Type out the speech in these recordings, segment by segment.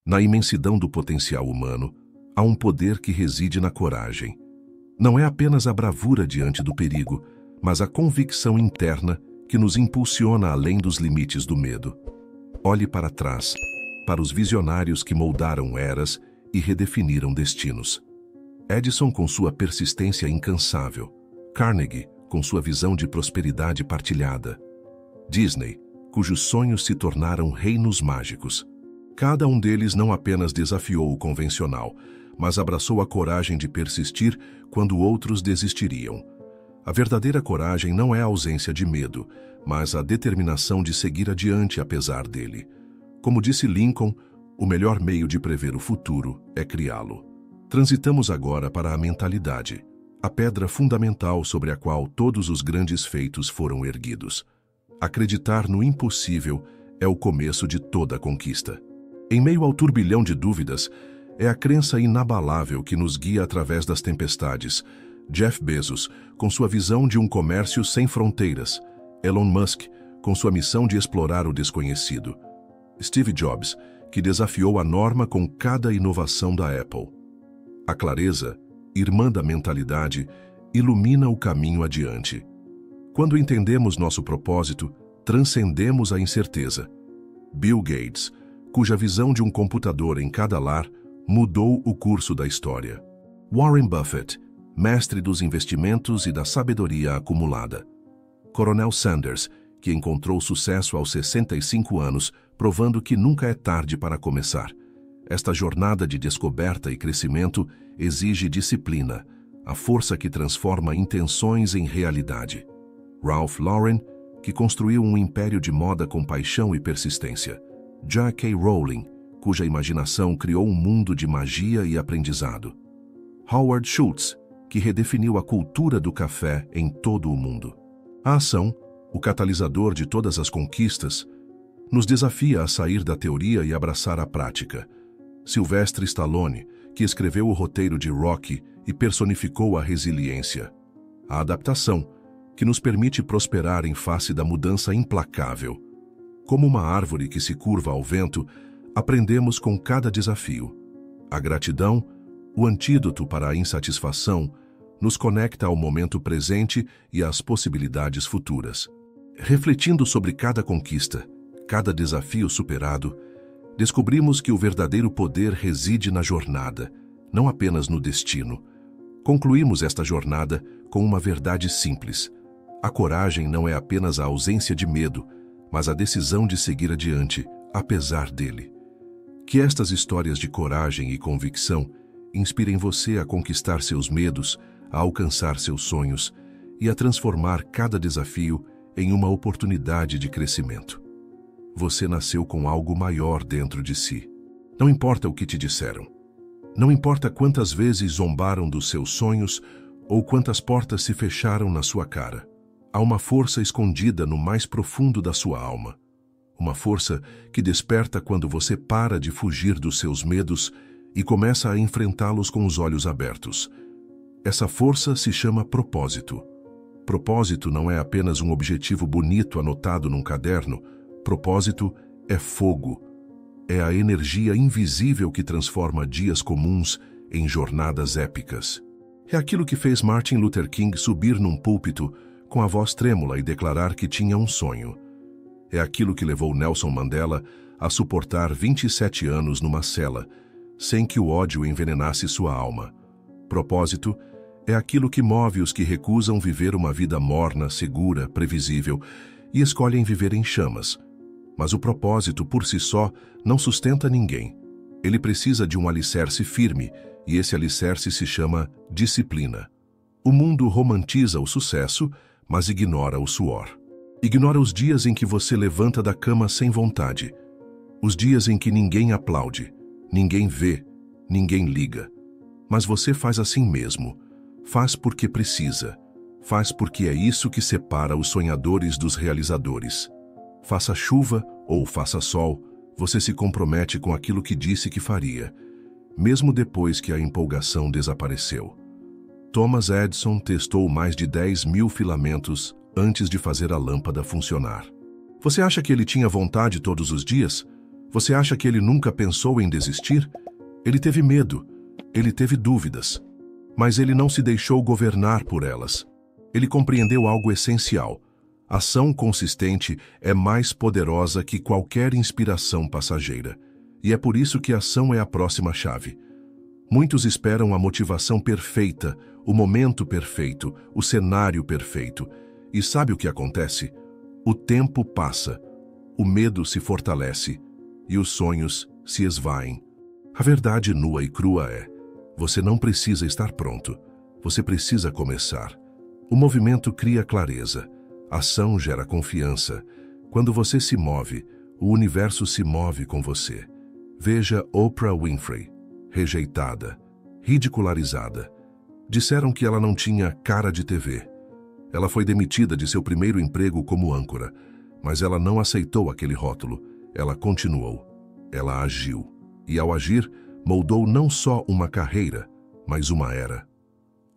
Na imensidão do potencial humano, há um poder que reside na coragem. Não é apenas a bravura diante do perigo, mas a convicção interna que nos impulsiona além dos limites do medo. Olhe para trás, para os visionários que moldaram eras e redefiniram destinos. Edison com sua persistência incansável, Carnegie com sua visão de prosperidade partilhada, Disney, cujos sonhos se tornaram reinos mágicos. Cada um deles não apenas desafiou o convencional, mas abraçou a coragem de persistir quando outros desistiriam. A verdadeira coragem não é a ausência de medo, mas a determinação de seguir adiante apesar dele. Como disse Lincoln, o melhor meio de prever o futuro é criá-lo. Transitamos agora para a mentalidade, a pedra fundamental sobre a qual todos os grandes feitos foram erguidos. Acreditar no impossível é o começo de toda conquista. Em meio ao turbilhão de dúvidas, é a crença inabalável que nos guia através das tempestades. Jeff Bezos, com sua visão de um comércio sem fronteiras. Elon Musk, com sua missão de explorar o desconhecido. Steve Jobs, que desafiou a norma com cada inovação da Apple. A clareza, irmã da mentalidade, ilumina o caminho adiante. Quando entendemos nosso propósito, transcendemos a incerteza. Bill Gates, cuja visão de um computador em cada lar mudou o curso da história. Warren Buffett, mestre dos investimentos e da sabedoria acumulada. Coronel Sanders, que encontrou sucesso aos 65 anos, provando que nunca é tarde para começar. Esta jornada de descoberta e crescimento exige disciplina, a força que transforma intenções em realidade. Ralph Lauren, que construiu um império de moda com paixão e persistência. J.K. Rowling, cuja imaginação criou um mundo de magia e aprendizado. Howard Schultz, que redefiniu a cultura do café em todo o mundo. A ação, o catalisador de todas as conquistas, nos desafia a sair da teoria e abraçar a prática. Sylvester Stallone, que escreveu o roteiro de Rocky e personificou a resiliência. A adaptação, que nos permite prosperar em face da mudança implacável. Como uma árvore que se curva ao vento, aprendemos com cada desafio. A gratidão, o antídoto para a insatisfação, nos conecta ao momento presente e às possibilidades futuras. Refletindo sobre cada conquista, cada desafio superado, descobrimos que o verdadeiro poder reside na jornada, não apenas no destino. Concluímos esta jornada com uma verdade simples. A coragem não é apenas a ausência de medo, mas a decisão de seguir adiante, apesar dele. Que estas histórias de coragem e convicção inspirem você a conquistar seus medos, a alcançar seus sonhos e a transformar cada desafio em uma oportunidade de crescimento. Você nasceu com algo maior dentro de si. Não importa o que te disseram. Não importa quantas vezes zombaram dos seus sonhos ou quantas portas se fecharam na sua cara. Há uma força escondida no mais profundo da sua alma. Uma força que desperta quando você para de fugir dos seus medos e começa a enfrentá-los com os olhos abertos. Essa força se chama propósito. Propósito não é apenas um objetivo bonito anotado num caderno. Propósito é fogo. É a energia invisível que transforma dias comuns em jornadas épicas. É aquilo que fez Martin Luther King subir num púlpito com a voz trêmula e declarar que tinha um sonho. É aquilo que levou Nelson Mandela a suportar 27 anos numa cela, sem que o ódio envenenasse sua alma. Propósito é aquilo que move os que recusam viver uma vida morna, segura, previsível e escolhem viver em chamas. Mas o propósito, por si só, não sustenta ninguém. Ele precisa de um alicerce firme, e esse alicerce se chama disciplina. O mundo romantiza o sucesso, mas ignora o suor. Ignora os dias em que você levanta da cama sem vontade. Os dias em que ninguém aplaude, ninguém vê, ninguém liga. Mas você faz assim mesmo. Faz porque precisa. Faz porque é isso que separa os sonhadores dos realizadores. Faça chuva ou faça sol, você se compromete com aquilo que disse que faria, mesmo depois que a empolgação desapareceu. Thomas Edison testou mais de 10.000 filamentos antes de fazer a lâmpada funcionar. Você acha que ele tinha vontade todos os dias? Você acha que ele nunca pensou em desistir? Ele teve medo, ele teve dúvidas, mas ele não se deixou governar por elas. Ele compreendeu algo essencial. Ação consistente é mais poderosa que qualquer inspiração passageira. E é por isso que a ação é a próxima chave. Muitos esperam a motivação perfeita, o momento perfeito, o cenário perfeito. E sabe o que acontece? O tempo passa, o medo se fortalece e os sonhos se esvaem. A verdade nua e crua é: você não precisa estar pronto, você precisa começar. O movimento cria clareza, a ação gera confiança. Quando você se move, o universo se move com você. Veja Oprah Winfrey, rejeitada, ridicularizada. Disseram que ela não tinha cara de TV. Ela foi demitida de seu primeiro emprego como âncora, mas ela não aceitou aquele rótulo. Ela continuou. Ela agiu. E ao agir, moldou não só uma carreira, mas uma era.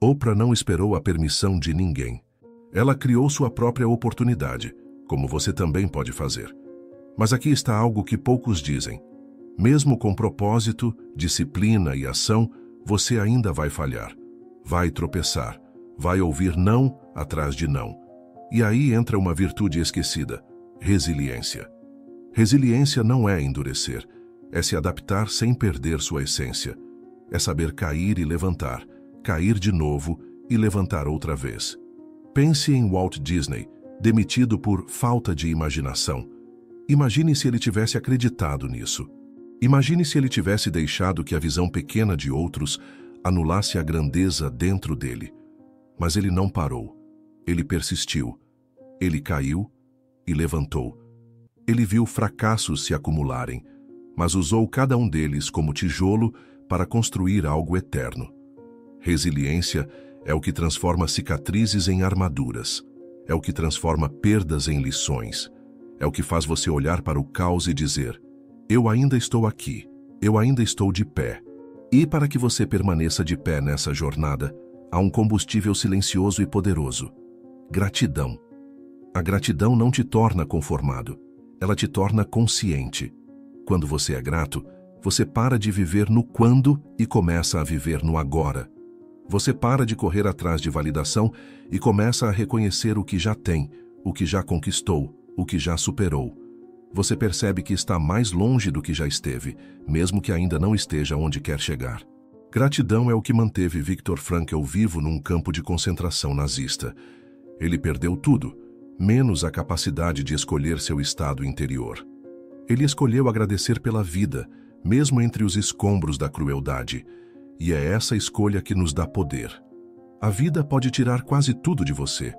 Oprah não esperou a permissão de ninguém. Ela criou sua própria oportunidade, como você também pode fazer. Mas aqui está algo que poucos dizem. Mesmo com propósito, disciplina e ação, você ainda vai falhar. Vai tropeçar. Vai ouvir não atrás de não. E aí entra uma virtude esquecida: resiliência. Resiliência não é endurecer, é se adaptar sem perder sua essência. É saber cair e levantar, cair de novo e levantar outra vez. Pense em Walt Disney, demitido por falta de imaginação. Imagine se ele tivesse acreditado nisso. Imagine se ele tivesse deixado que a visão pequena de outros anulasse a grandeza dentro dele. Mas ele não parou. Ele persistiu. Ele caiu e levantou. Ele viu fracassos se acumularem, mas usou cada um deles como tijolo para construir algo eterno. Resiliência é o que transforma cicatrizes em armaduras. É o que transforma perdas em lições. É o que faz você olhar para o caos e dizer: eu ainda estou aqui, eu ainda estou de pé. E para que você permaneça de pé nessa jornada, há um combustível silencioso e poderoso: gratidão. A gratidão não te torna conformado, ela te torna consciente. Quando você é grato, você para de viver no quando e começa a viver no agora. Você para de correr atrás de validação e começa a reconhecer o que já tem, o que já conquistou, o que já superou. Você percebe que está mais longe do que já esteve, mesmo que ainda não esteja onde quer chegar. Gratidão é o que manteve Viktor Frankl vivo num campo de concentração nazista. Ele perdeu tudo, menos a capacidade de escolher seu estado interior. Ele escolheu agradecer pela vida, mesmo entre os escombros da crueldade. E é essa escolha que nos dá poder. A vida pode tirar quase tudo de você,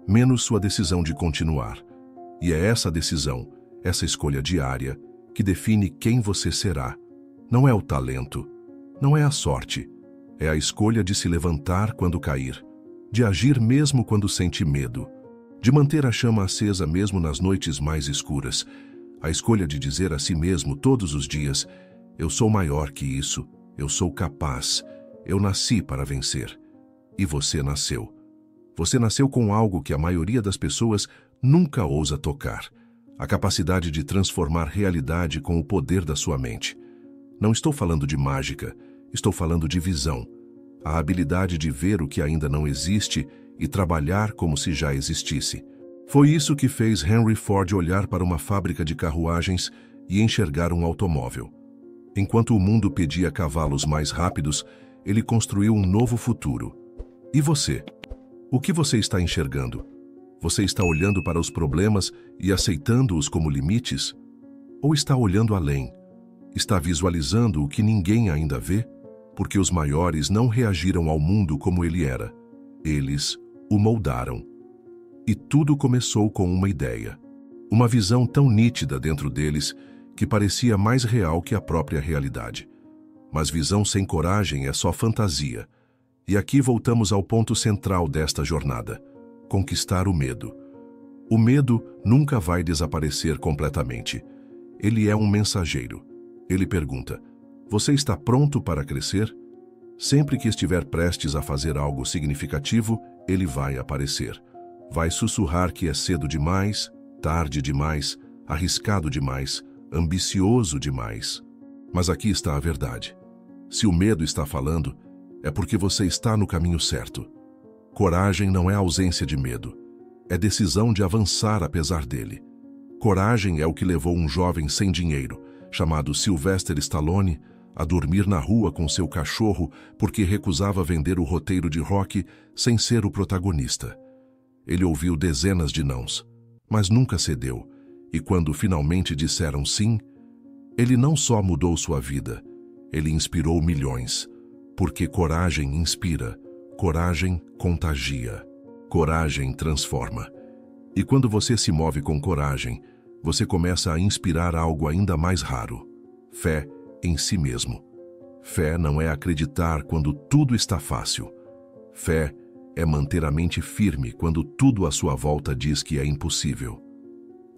menos sua decisão de continuar. E é essa decisão, essa escolha diária, que define quem você será. Não é o talento, não é a sorte. É a escolha de se levantar quando cair, de agir mesmo quando sente medo, de manter a chama acesa mesmo nas noites mais escuras. A escolha de dizer a si mesmo todos os dias: eu sou maior que isso, eu sou capaz, eu nasci para vencer. E você nasceu. Você nasceu com algo que a maioria das pessoas nunca ousa tocar: a capacidade de transformar realidade com o poder da sua mente. Não estou falando de mágica, estou falando de visão. A habilidade de ver o que ainda não existe e trabalhar como se já existisse. Foi isso que fez Henry Ford olhar para uma fábrica de carruagens e enxergar um automóvel. Enquanto o mundo pedia cavalos mais rápidos, ele construiu um novo futuro. E você? O que você está enxergando? Você está olhando para os problemas e aceitando-os como limites? Ou está olhando além? Está visualizando o que ninguém ainda vê? Porque os maiores não reagiram ao mundo como ele era. Eles o moldaram. E tudo começou com uma ideia. Uma visão tão nítida dentro deles que parecia mais real que a própria realidade. Mas visão sem coragem é só fantasia. E aqui voltamos ao ponto central desta jornada: conquistar o medo. O medo nunca vai desaparecer completamente. Ele é um mensageiro. Ele pergunta: você está pronto para crescer? Sempre que estiver prestes a fazer algo significativo, ele vai aparecer. Vai sussurrar que é cedo demais, tarde demais, arriscado demais, ambicioso demais. Mas aqui está a verdade. Se o medo está falando, é porque você está no caminho certo. Coragem não é ausência de medo, é decisão de avançar apesar dele. Coragem é o que levou um jovem sem dinheiro, chamado Sylvester Stallone, a dormir na rua com seu cachorro porque recusava vender o roteiro de Rocky sem ser o protagonista. Ele ouviu dezenas de nãos, mas nunca cedeu, e quando finalmente disseram sim, ele não só mudou sua vida, ele inspirou milhões, porque coragem inspira, coragem contagia, coragem transforma. E quando você se move com coragem, você começa a inspirar algo ainda mais raro: fé em si mesmo. Fé não é acreditar quando tudo está fácil. Fé é manter a mente firme quando tudo à sua volta diz que é impossível.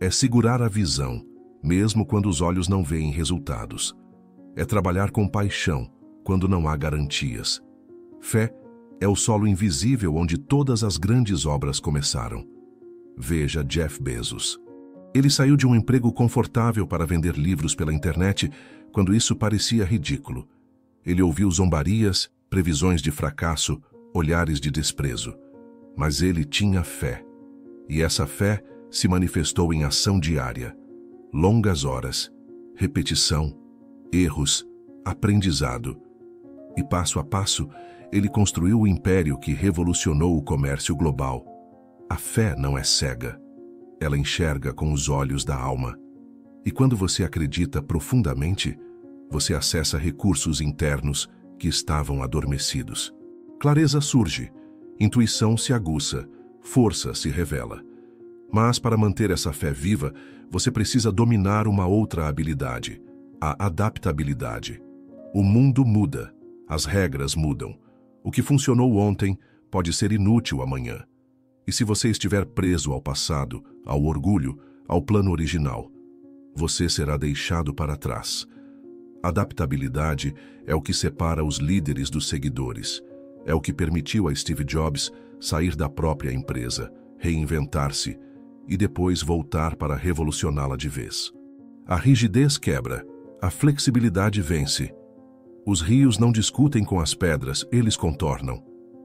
É segurar a visão, mesmo quando os olhos não veem resultados. É trabalhar com paixão quando não há garantias. Fé é o solo invisível onde todas as grandes obras começaram. Veja Jeff Bezos. Ele saiu de um emprego confortável para vender livros pela internet quando isso parecia ridículo. Ele ouviu zombarias, previsões de fracasso, olhares de desprezo. Mas ele tinha fé. E essa fé se manifestou em ação diária. Longas horas, repetição, erros, aprendizado. E passo a passo, ele construiu o império que revolucionou o comércio global. A fé não é cega. Ela enxerga com os olhos da alma. E quando você acredita profundamente, você acessa recursos internos que estavam adormecidos. Clareza surge, intuição se aguça, força se revela. Mas para manter essa fé viva, você precisa dominar uma outra habilidade, a adaptabilidade. O mundo muda, as regras mudam. O que funcionou ontem pode ser inútil amanhã. E se você estiver preso ao passado, ao orgulho, ao plano original, você será deixado para trás. Adaptabilidade é o que separa os líderes dos seguidores. É o que permitiu a Steve Jobs sair da própria empresa, reinventar-se e depois voltar para revolucioná-la de vez. A rigidez quebra, a flexibilidade vence. Os rios não discutem com as pedras, eles contornam.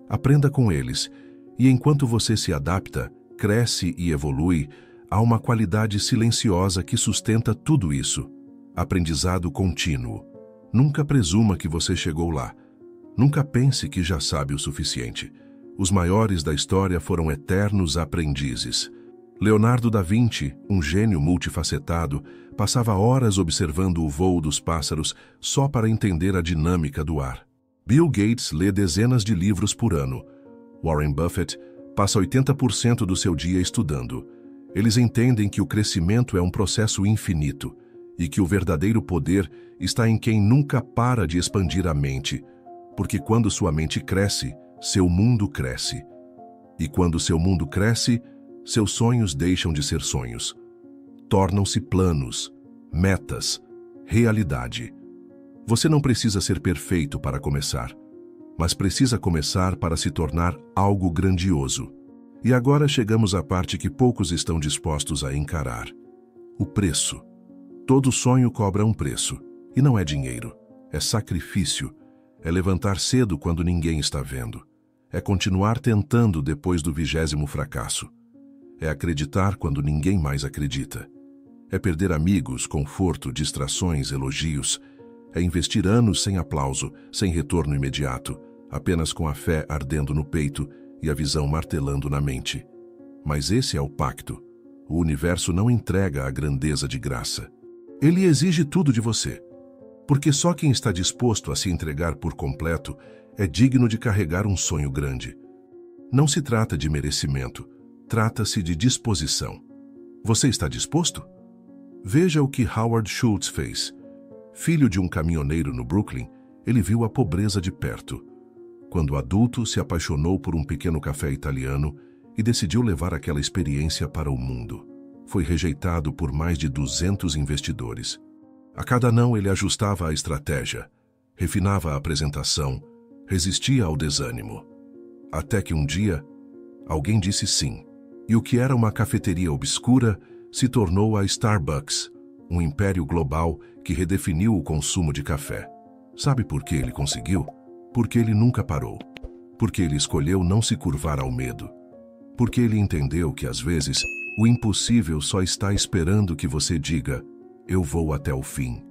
Aprenda com eles. E enquanto você se adapta, cresce e evolui, há uma qualidade silenciosa que sustenta tudo isso. Aprendizado contínuo. Nunca presuma que você chegou lá. Nunca pense que já sabe o suficiente. Os maiores da história foram eternos aprendizes. Leonardo da Vinci, um gênio multifacetado, passava horas observando o voo dos pássaros só para entender a dinâmica do ar. Bill Gates lê dezenas de livros por ano. Warren Buffett passa 80% do seu dia estudando. Eles entendem que o crescimento é um processo infinito e que o verdadeiro poder está em quem nunca para de expandir a mente, porque quando sua mente cresce, seu mundo cresce. E quando seu mundo cresce, seus sonhos deixam de ser sonhos. Tornam-se planos, metas, realidade. Você não precisa ser perfeito para começar, mas precisa começar para se tornar algo grandioso. E agora chegamos à parte que poucos estão dispostos a encarar. O preço. Todo sonho cobra um preço, e não é dinheiro, é sacrifício, é levantar cedo quando ninguém está vendo, é continuar tentando depois do 20º fracasso, é acreditar quando ninguém mais acredita, é perder amigos, conforto, distrações, elogios, é investir anos sem aplauso, sem retorno imediato, apenas com a fé ardendo no peito e a visão martelando na mente. Mas esse é o pacto. O universo não entrega a grandeza de graça. Ele exige tudo de você. Porque só quem está disposto a se entregar por completo é digno de carregar um sonho grande. Não se trata de merecimento, trata-se de disposição. Você está disposto? Veja o que Howard Schultz fez. Filho de um caminhoneiro no Brooklyn, ele viu a pobreza de perto. Quando adulto, se apaixonou por um pequeno café italiano e decidiu levar aquela experiência para o mundo. Foi rejeitado por mais de 200 investidores. A cada não, ele ajustava a estratégia, refinava a apresentação, resistia ao desânimo. Até que um dia, alguém disse sim. E o que era uma cafeteria obscura se tornou a Starbucks, um império global que redefiniu o consumo de café. Sabe por que ele conseguiu? Porque ele nunca parou. Porque ele escolheu não se curvar ao medo. Porque ele entendeu que, às vezes, o impossível só está esperando que você diga: eu vou até o fim.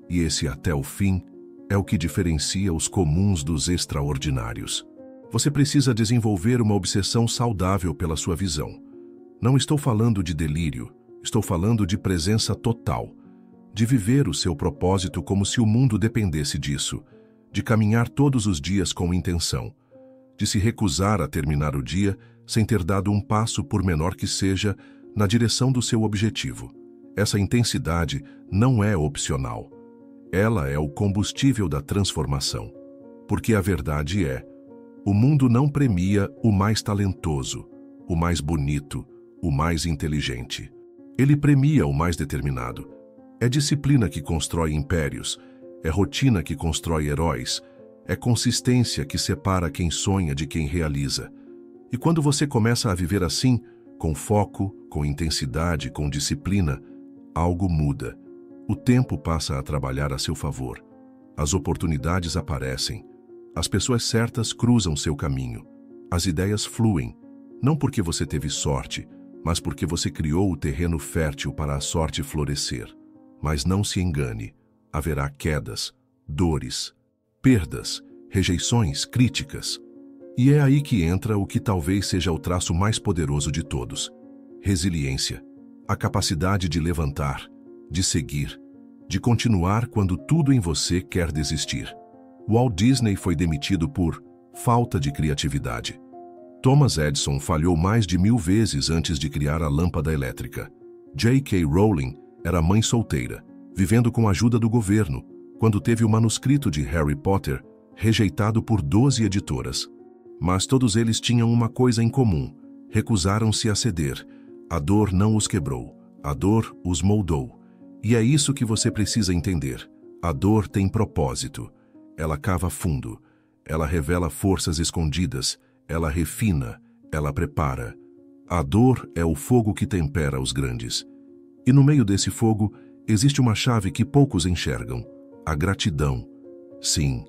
E esse até o fim é o que diferencia os comuns dos extraordinários. Você precisa desenvolver uma obsessão saudável pela sua visão. Não estou falando de delírio, estou falando de presença total. De viver o seu propósito como se o mundo dependesse disso. De caminhar todos os dias com intenção. De se recusar a terminar o dia sem ter dado um passo, por menor que seja, na direção do seu objetivo. Essa intensidade não é opcional. Ela é o combustível da transformação. Porque a verdade é: o mundo não premia o mais talentoso, o mais bonito, o mais inteligente. Ele premia o mais determinado. É disciplina que constrói impérios, é rotina que constrói heróis, é consistência que separa quem sonha de quem realiza. E quando você começa a viver assim, com foco, com intensidade, com disciplina, algo muda. O tempo passa a trabalhar a seu favor. As oportunidades aparecem. As pessoas certas cruzam seu caminho. As ideias fluem, não porque você teve sorte, mas porque você criou o terreno fértil para a sorte florescer. Mas não se engane, haverá quedas, dores, perdas, rejeições, críticas. E é aí que entra o que talvez seja o traço mais poderoso de todos: resiliência, a capacidade de levantar, de seguir, de continuar quando tudo em você quer desistir. Walt Disney foi demitido por falta de criatividade. Thomas Edison falhou mais de 1000 vezes antes de criar a lâmpada elétrica. J.K. Rowling era mãe solteira, vivendo com a ajuda do governo, quando teve o manuscrito de Harry Potter rejeitado por 12 editoras. Mas todos eles tinham uma coisa em comum: recusaram-se a ceder. A dor não os quebrou, a dor os moldou. E é isso que você precisa entender. A dor tem propósito. Ela cava fundo, ela revela forças escondidas, ela refina, ela prepara. A dor é o fogo que tempera os grandes. E no meio desse fogo, existe uma chave que poucos enxergam: a gratidão. Sim,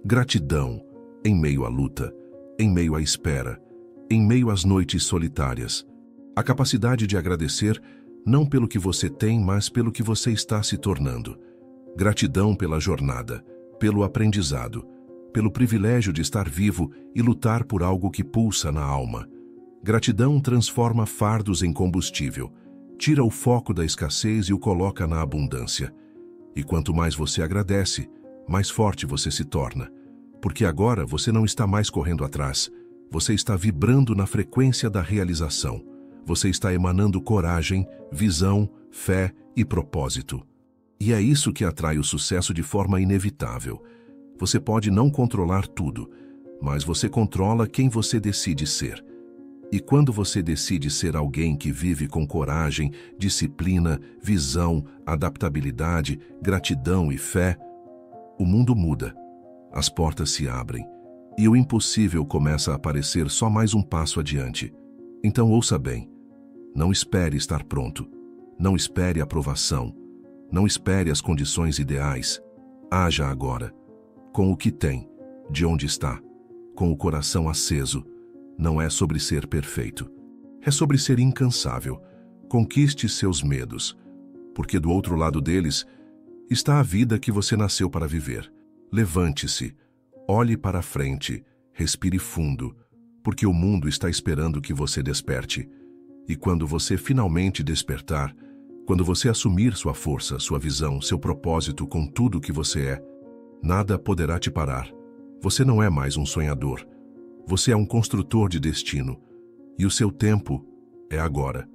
gratidão, em meio à luta, em meio à espera, em meio às noites solitárias. A capacidade de agradecer não pelo que você tem, mas pelo que você está se tornando. Gratidão pela jornada, pelo aprendizado, pelo privilégio de estar vivo e lutar por algo que pulsa na alma. Gratidão transforma fardos em combustível, tira o foco da escassez e o coloca na abundância. E quanto mais você agradece, mais forte você se torna. Porque agora você não está mais correndo atrás, você está vibrando na frequência da realização. Você está emanando coragem, visão, fé e propósito. E é isso que atrai o sucesso de forma inevitável. Você pode não controlar tudo, mas você controla quem você decide ser. E quando você decide ser alguém que vive com coragem, disciplina, visão, adaptabilidade, gratidão e fé, o mundo muda, as portas se abrem e o impossível começa a aparecer só mais um passo adiante. Então ouça bem, não espere estar pronto, não espere aprovação, não espere as condições ideais. Haja agora, com o que tem, de onde está, com o coração aceso. Não é sobre ser perfeito, é sobre ser incansável. Conquiste seus medos, porque do outro lado deles está a vida que você nasceu para viver. Levante-se, olhe para a frente, respire fundo, porque o mundo está esperando que você desperte. E quando você finalmente despertar, quando você assumir sua força, sua visão, seu propósito com tudo o que você é, nada poderá te parar. Você não é mais um sonhador. Você é um construtor de destino. E o seu tempo é agora.